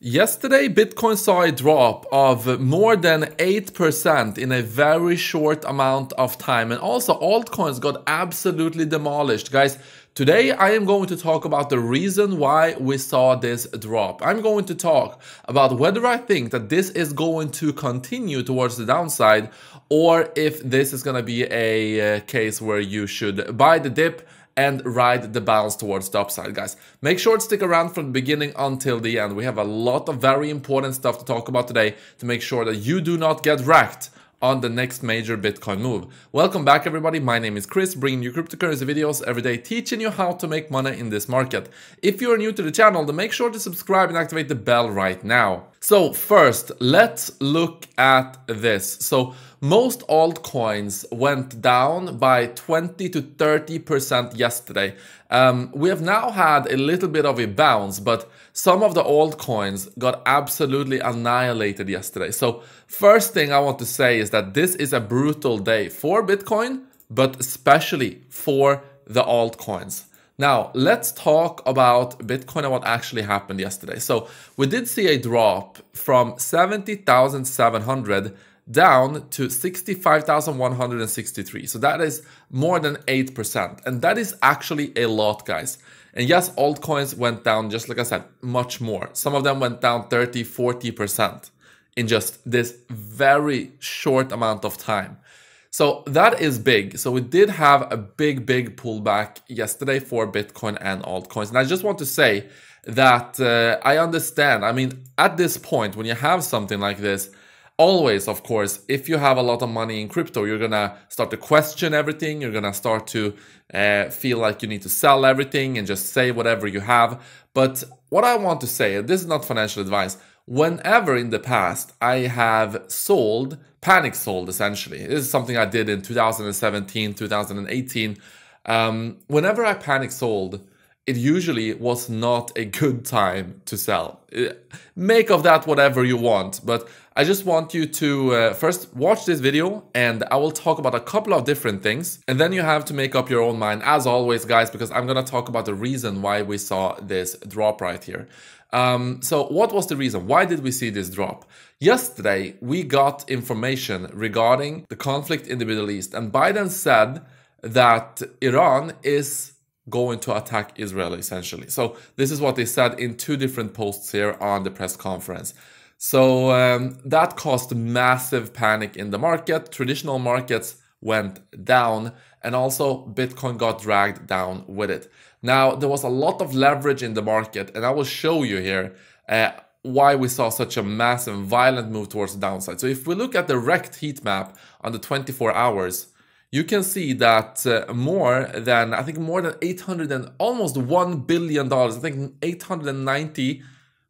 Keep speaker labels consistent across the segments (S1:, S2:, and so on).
S1: Yesterday, Bitcoin saw a drop of more than 8% in a very short amount of time. And also, altcoins got absolutely demolished. Guys, today I am going to talk about the reason why we saw this drop. I'm going to talk about whether I think that this is going to continue towards the downside or if this is going to be a case where you should buy the dip and ride the bounce towards the upside, guys. Make sure to stick around from the beginning until the end. We have a lot of very important stuff to talk about today to make sure that you do not get wrecked on the next major Bitcoin move. Welcome back, everybody. My name is Chris, bringing you cryptocurrency videos every day, teaching you how to make money in this market. If you are new to the channel, then make sure to subscribe and activate the bell right now. So first, let's look at this. So most altcoins went down by 20 to 30% yesterday. We have now had a little bit of a bounce, but some of the altcoins got absolutely annihilated yesterday. So first thing I want to say is that this is a brutal day for Bitcoin, but especially for the altcoins. Now, let's talk about Bitcoin and what actually happened yesterday. So we did see a drop from 70,700 down to 65,163. So that is more than 8%. And that is actually a lot, guys. And yes, altcoins went down, just like I said, much more. Some of them went down 30, 40% in just this very short amount of time. So that is big. So we did have a big pullback yesterday for Bitcoin and altcoins. And I just want to say that I understand. I mean, at this point, when you have something like this, always, of course, if you have a lot of money in crypto, you're going to start to question everything. You're going to start to feel like you need to sell everything and just say whatever you have. But what I want to say, this is not financial advice. Whenever in the past I have panic sold essentially. This is something I did in 2017, 2018. Whenever I panic sold, it usually was not a good time to sell. Make of that whatever you want, but I just want you to first watch this video and I will talk about a couple of different things and then you have to make up your own mind as always, guys, because I'm going to talk about the reason why we saw this drop right here. So what was the reason? Why did we see this drop? Yesterday, we got information regarding the conflict in the Middle East, and Biden said that Iran is going to attack Israel, essentially. So this is what they said in two different posts here on the press conference. So that caused massive panic in the market. Traditional markets went down and also Bitcoin got dragged down with it. Now, there was a lot of leverage in the market, and I will show you here why we saw such a massive, violent move towards the downside. So if we look at the rect heat map on the 24 hours, you can see that more than 800 and almost $1 billion, I think $890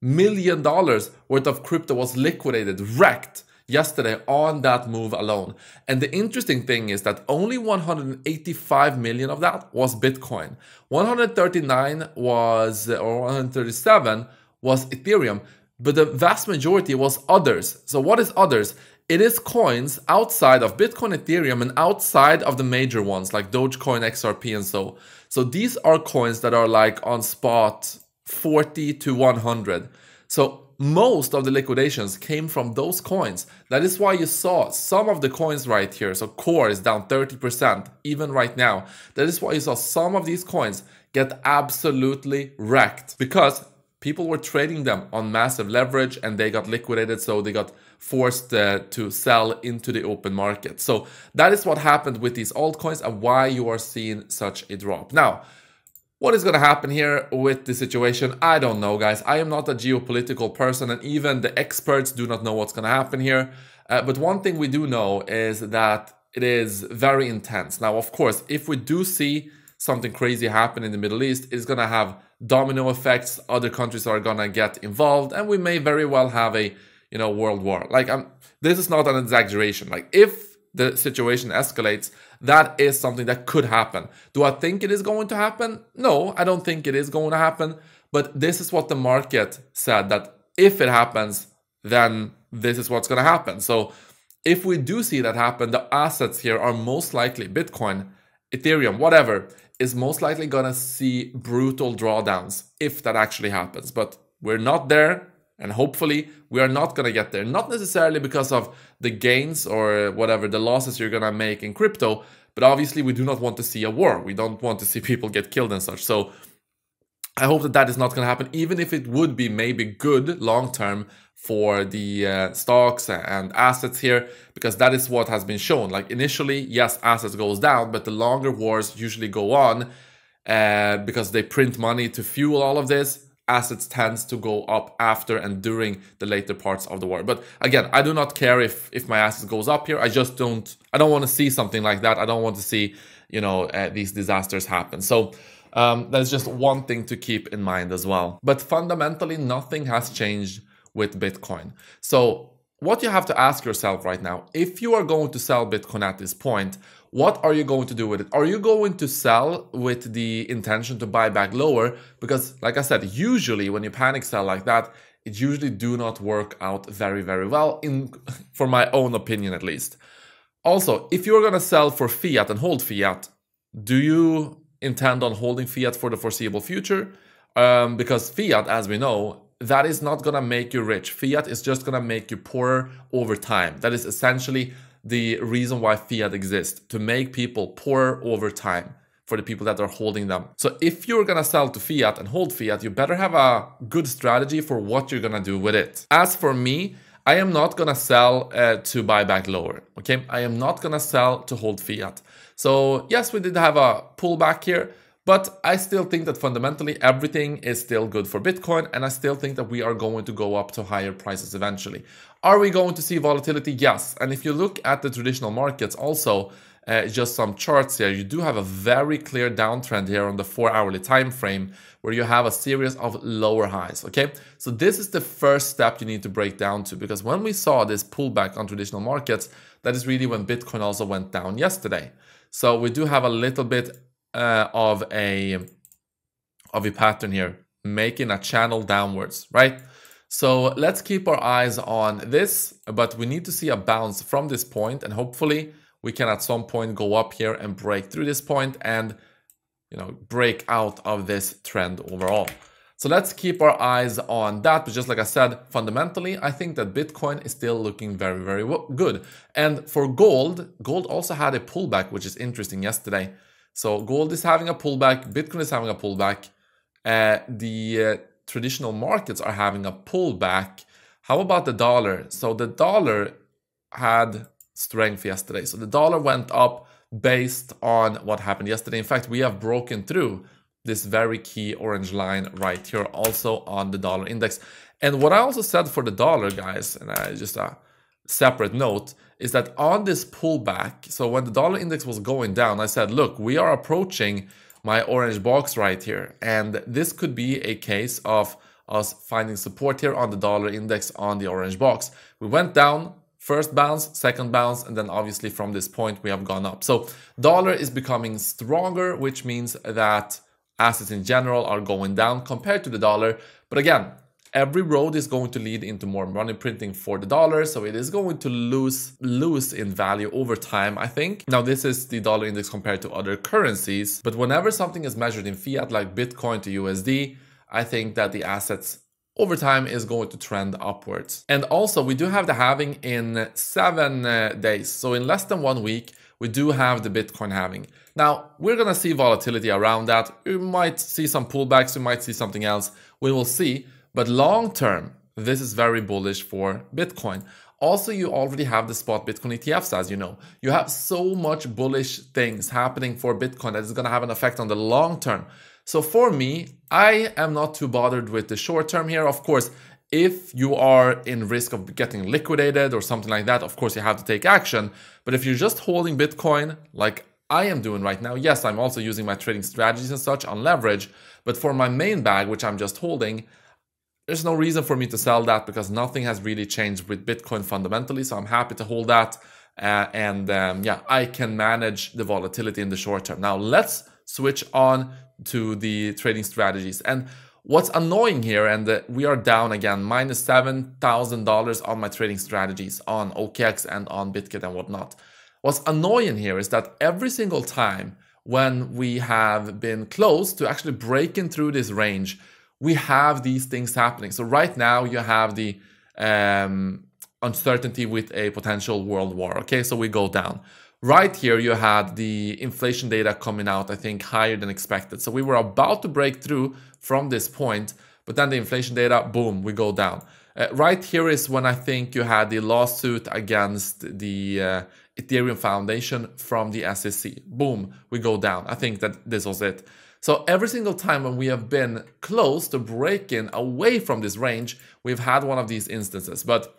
S1: million worth of crypto was liquidated, wrecked yesterday on that move alone. And the interesting thing is that only 185 million of that was Bitcoin. 137 was Ethereum, but the vast majority was others. So what is others? It is coins outside of Bitcoin, Ethereum, and outside of the major ones like Dogecoin, XRP, and so. So these are coins that are like on spot 40 to 100. So most of the liquidations came from those coins. That is why you saw some of the coins right here. So Core is down 30% even right now. That is why you saw some of these coins get absolutely wrecked because people were trading them on massive leverage and they got liquidated. So they got forced to sell into the open market. So that is what happened with these altcoins and why you are seeing such a drop. Now, what is going to happen here with the situation? I don't know, guys. I am not a geopolitical person and even the experts do not know what's going to happen here. But one thing we do know is that it is very intense. Now, of course, if we do see something crazy happen in the Middle East, it's going to have domino effects. Other countries are going to get involved and we may very well have a, world war. This is not an exaggeration. Like if the situation escalates, that is something that could happen. Do I think it is going to happen? No, I don't think it is going to happen. But this is what the market said, that if it happens, then this is what's going to happen. So if we do see that happen, the assets here are most likely Bitcoin, Ethereum, whatever, is most likely going to see brutal drawdowns if that actually happens. But we're not there. And hopefully we are not going to get there. Not necessarily because of the gains or whatever, the losses you're going to make in crypto, but obviously we do not want to see a war. We don't want to see people get killed and such. So I hope that that is not going to happen, even if it would be maybe good long-term for the stocks and assets here, because that is what has been shown. Like initially, yes, assets goes down, but the longer wars usually go on because they print money to fuel all of this. Assets tends to go up after and during the later parts of the war. But again, I do not care if my assets goes up here. I don't want to see something like that. I don't want to see, you know, these disasters happen. So that's just one thing to keep in mind as well. But fundamentally, nothing has changed with Bitcoin. So what you have to ask yourself right now, if you are going to sell Bitcoin at this point, what are you going to do with it? Are you going to sell with the intention to buy back lower? Because like I said, usually when you panic sell like that, it usually do not work out very, very well, for my own opinion at least. Also, if you're going to sell for fiat and hold fiat, do you intend on holding fiat for the foreseeable future? Because fiat, as we know, that is not going to make you rich. Fiat is just going to make you poorer over time. That is essentially the reason why fiat exists, to make people poorer over time for the people that are holding them. So if you're going to sell to fiat and hold fiat, you better have a good strategy for what you're going to do with it. As for me, I am not going to sell to buy back lower. Okay, I am not going to sell to hold fiat. So yes, we did have a pullback here, but I still think that fundamentally everything is still good for Bitcoin, and I still think that we are going to go up to higher prices eventually. Are we going to see volatility? Yes. And if you look at the traditional markets also, just some charts here, you do have a very clear downtrend here on the 4-hourly time frame where you have a series of lower highs. Okay, so this is the first step you need to break down to, because when we saw this pullback on traditional markets, that is really when Bitcoin also went down yesterday. So we do have a little bit of a pattern here, making a channel downwards, right? So let's keep our eyes on this, but we need to see a bounce from this point, and hopefully we can at some point go up here and break through this point and, you know, break out of this trend overall. So let's keep our eyes on that. But just like I said, fundamentally, I think that Bitcoin is still looking very, very good. And for gold also had a pullback, which is interesting yesterday. So gold is having a pullback, Bitcoin is having a pullback, the traditional markets are having a pullback. How about the dollar? So the dollar had strength yesterday. So the dollar went up based on what happened yesterday. In fact, we have broken through this very key orange line right here also on the dollar index. And what I also said for the dollar, guys, and just a separate note, is that on this pullback, so when the dollar index was going down, I said, look, we are approaching my orange box right here. And this could be a case of us finding support here on the dollar index on the orange box. We went down, first bounce, second bounce, and then obviously from this point we have gone up. So dollar is becoming stronger, which means that assets in general are going down compared to the dollar. But again, every road is going to lead into more money printing for the dollar, so it is going to lose in value over time, I think. Now, this is the dollar index compared to other currencies, but whenever something is measured in fiat like Bitcoin to USD, I think that the assets over time is going to trend upwards. And also, we do have the halving in 7 days, so in less than 1 week, we do have the Bitcoin halving. Now, we're going to see volatility around that. We might see some pullbacks, we might see something else. We will see. But long term, this is very bullish for Bitcoin. Also, you already have the spot Bitcoin ETFs, as you know. You have so much bullish things happening for Bitcoin that is going to have an effect on the long term. So for me, I am not too bothered with the short term here. Of course, if you are in risk of getting liquidated or something like that, of course, you have to take action. But if you're just holding Bitcoin like I am doing right now, yes, I'm also using my trading strategies and such on leverage. But for my main bag, which I'm just holding, there's no reason for me to sell that because nothing has really changed with Bitcoin fundamentally. So I'm happy to hold that. Yeah, I can manage the volatility in the short term. Now let's switch on to the trading strategies. And what's annoying here, and we are down again, minus $7,000 on my trading strategies on OKX and on BitGet and whatnot. What's annoying here is that every single time when we have been close to actually breaking through this range, we have these things happening. So right now you have the uncertainty with a potential world war. Okay, so we go down. Right here, you had the inflation data coming out, I think, higher than expected. So we were about to break through from this point, but then the inflation data, boom, we go down. Right here is when I think you had the lawsuit against the Ethereum Foundation from the SEC. Boom, we go down. I think that this was it. So every single time when we have been close to breaking away from this range, we've had one of these instances. But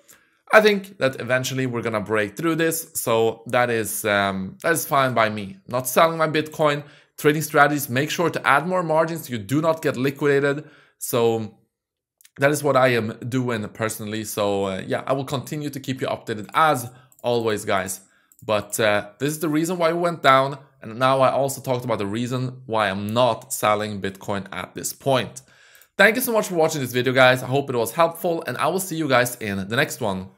S1: I think that eventually we're gonna break through this, so that is fine by me. Not selling my Bitcoin, trading strategies, make sure to add more margins so you do not get liquidated. So that is what I am doing personally. So yeah, I will continue to keep you updated as always, guys. But this is the reason why we went down, and now I also talked about the reason why I'm not selling Bitcoin at this point. Thank you so much for watching this video, guys. I hope it was helpful, and I will see you guys in the next one.